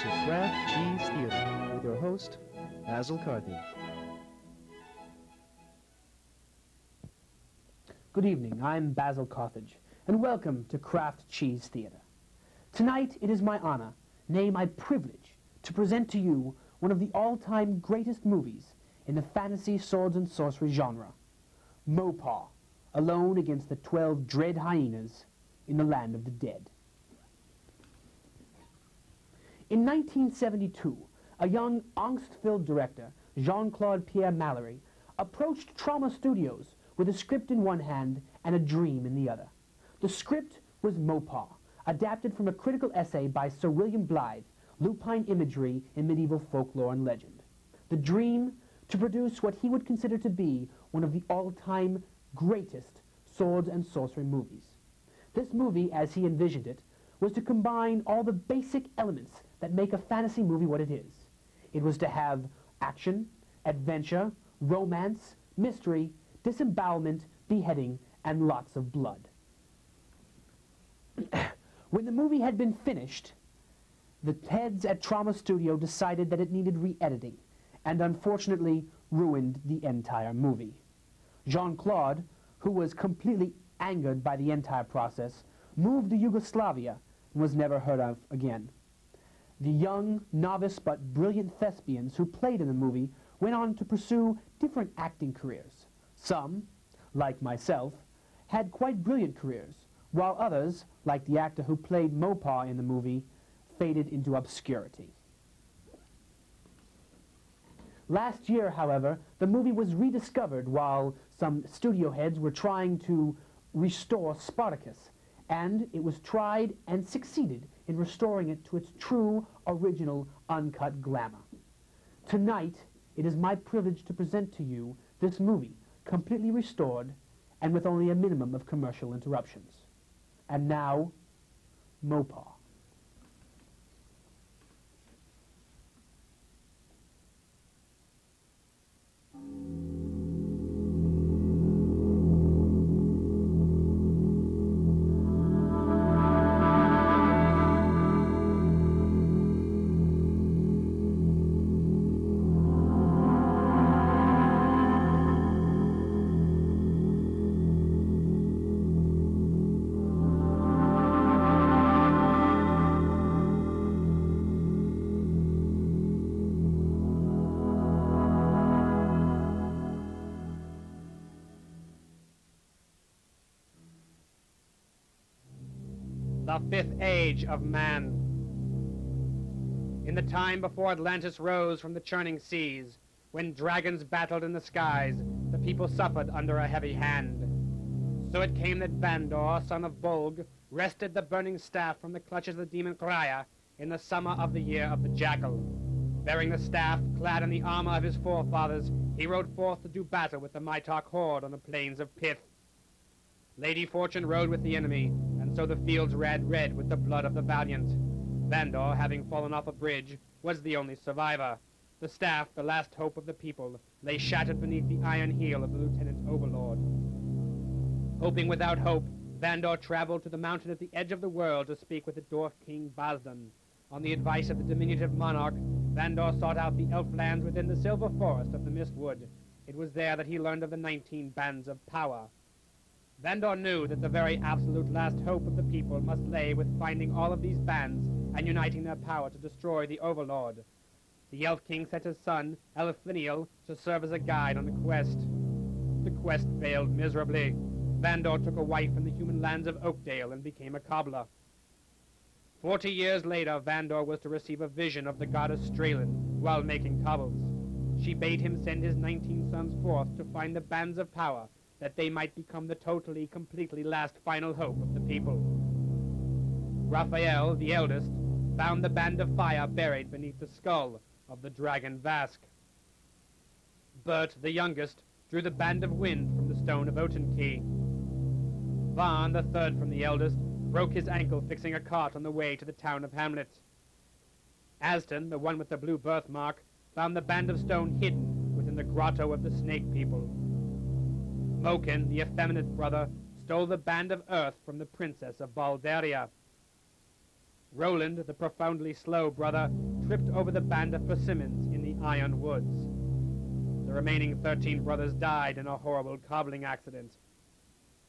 to Craft Cheese Theater with your host, Basil Carthy. Good evening, I'm Basil Carthage, and welcome to Craft Cheese Theater. Tonight it is my honor, nay my privilege, to present to you one of the all-time greatest movies in the fantasy swords and sorcery genre, Mopar, alone against the 12 dread hyenas in the land of the dead. In 1972, a young angst-filled director, Jean-Claude Pierre Mallory, approached Trauma Studios with a script in one hand and a dream in the other. The script was Mopar, adapted from a critical essay by Sir William Blythe, Lupine Imagery in Medieval Folklore and Legend. The dream, to produce what he would consider to be one of the all-time greatest swords and sorcery movies. This movie, as he envisioned it, was to combine all the basic elements that make a fantasy movie what it is. It was to have action, adventure, romance, mystery, disembowelment, beheading, and lots of blood. When the movie had been finished, the heads at Trauma Studio decided that it needed re-editing, and unfortunately ruined the entire movie. Jean-Claude, who was completely angered by the entire process, moved to Yugoslavia and was never heard of again. The young, novice, but brilliant thespians who played in the movie went on to pursue different acting careers. Some, like myself, had quite brilliant careers, while others, like the actor who played Mopar in the movie, faded into obscurity. Last year, however, the movie was rediscovered while some studio heads were trying to restore Spartacus, and it was tried and succeeded in restoring it to its true, original, uncut glamour. Tonight, it is my privilege to present to you this movie, completely restored and with only a minimum of commercial interruptions. And now, Mopar. The fifth age of man. In the time before Atlantis rose from the churning seas, when dragons battled in the skies, the people suffered under a heavy hand. So it came that Vandor, son of Bolg, wrested the burning staff from the clutches of the demon Kraya in the summer of the year of the jackal. Bearing the staff, clad in the armor of his forefathers, he rode forth to do battle with the Maitok horde on the plains of Pith. Lady Fortune rode with the enemy, and so the fields ran red with the blood of the valiant. Vandor, having fallen off a bridge, was the only survivor. The staff, the last hope of the people, lay shattered beneath the iron heel of the lieutenant overlord. Hoping without hope, Vandor traveled to the mountain at the edge of the world to speak with the dwarf king Bazdan. On the advice of the diminutive monarch, Vandor sought out the elf lands within the silver forest of the Mistwood. It was there that he learned of the 19 bands of power. Vandor knew that the very absolute last hope of the people must lay with finding all of these bands and uniting their power to destroy the Overlord. The Elf King sent his son, Elfliniel, to serve as a guide on the quest. The quest failed miserably. Vandor took a wife in the human lands of Oakdale and became a cobbler. 40 years later, Vandor was to receive a vision of the goddess Strelin while making cobbles. She bade him send his 19 sons forth to find the bands of power, that they might become the totally, completely last final hope of the people. Raphael, the eldest, found the band of fire buried beneath the skull of the dragon Vask. Bert, the youngest, drew the band of wind from the stone of Otenkey. Van, the third from the eldest, broke his ankle fixing a cart on the way to the town of Hamlet. Aston, the one with the blue birthmark, found the band of stone hidden within the grotto of the snake people. Moken, the effeminate brother, stole the band of earth from the princess of Balderia. Roland, the profoundly slow brother, tripped over the band of persimmons in the iron woods. The remaining 13 brothers died in a horrible cobbling accident.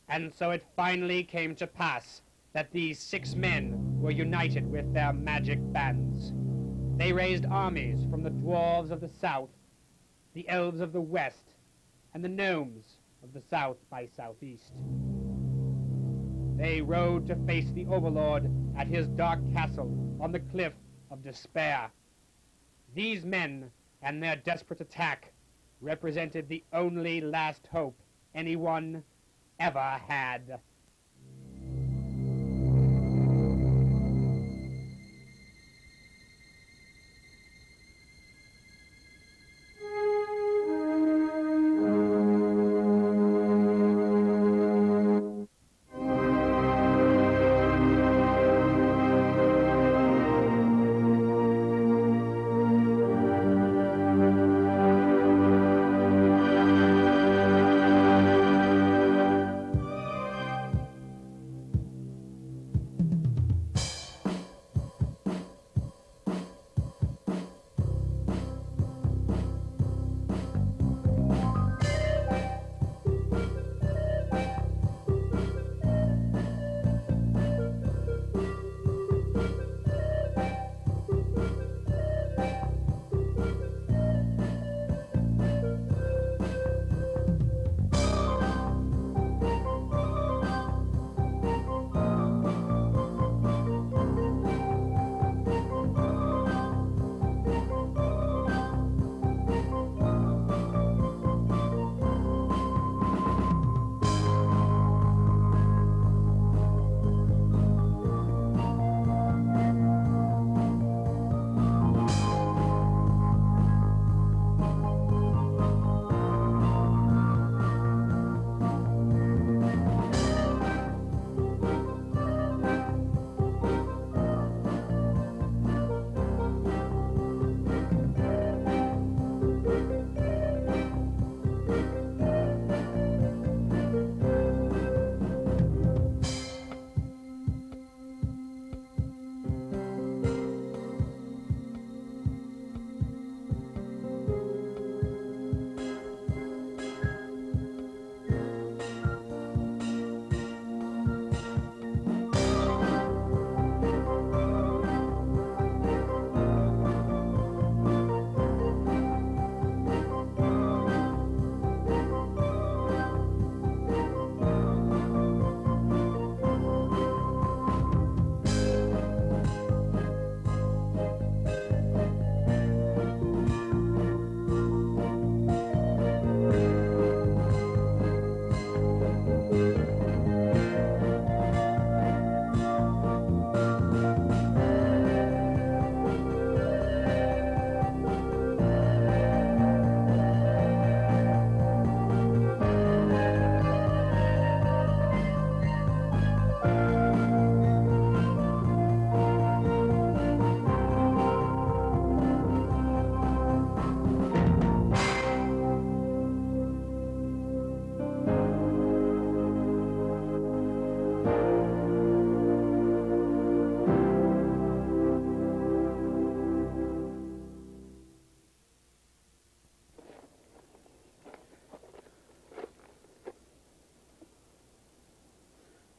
And so it finally came to pass that these 6 men were united with their magic bands. They raised armies from the dwarves of the south, the elves of the west, and the gnomes of the south by southeast. They rode to face the Overlord at his dark castle on the cliff of despair. These men and their desperate attack represented the only last hope anyone ever had.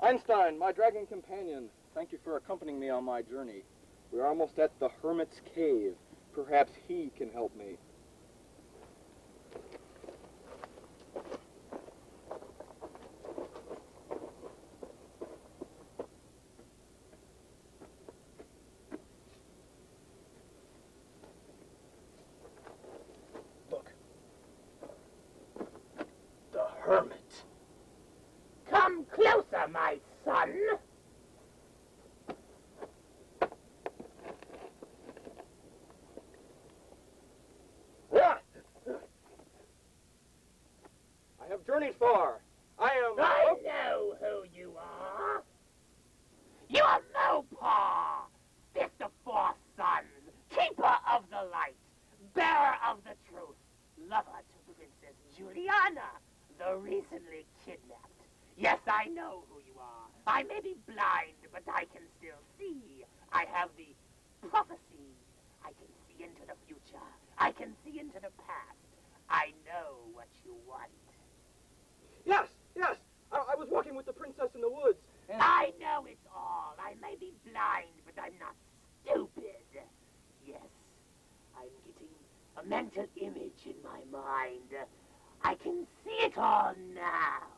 Einstein, my dragon companion, thank you for accompanying me on my journey. We're almost at the Hermit's Cave. Perhaps he can help me. Look. The Hermit. Come closer, my son. I have journeyed far. I know who you are. You are Mopar, fifth of 4 sons, keeper of the light, bearer of the truth, lover to Princess Juliana, the recently kidnapped. Yes, I know who you are. I may be blind, but I can still see. I have the prophecy. I can see into the future. I can see into the past. I know what you want. Yes, yes. I was walking with the princess in the woods, and I know it all. I may be blind, but I'm not stupid. Yes, I'm getting a mental image in my mind. I can see it all now.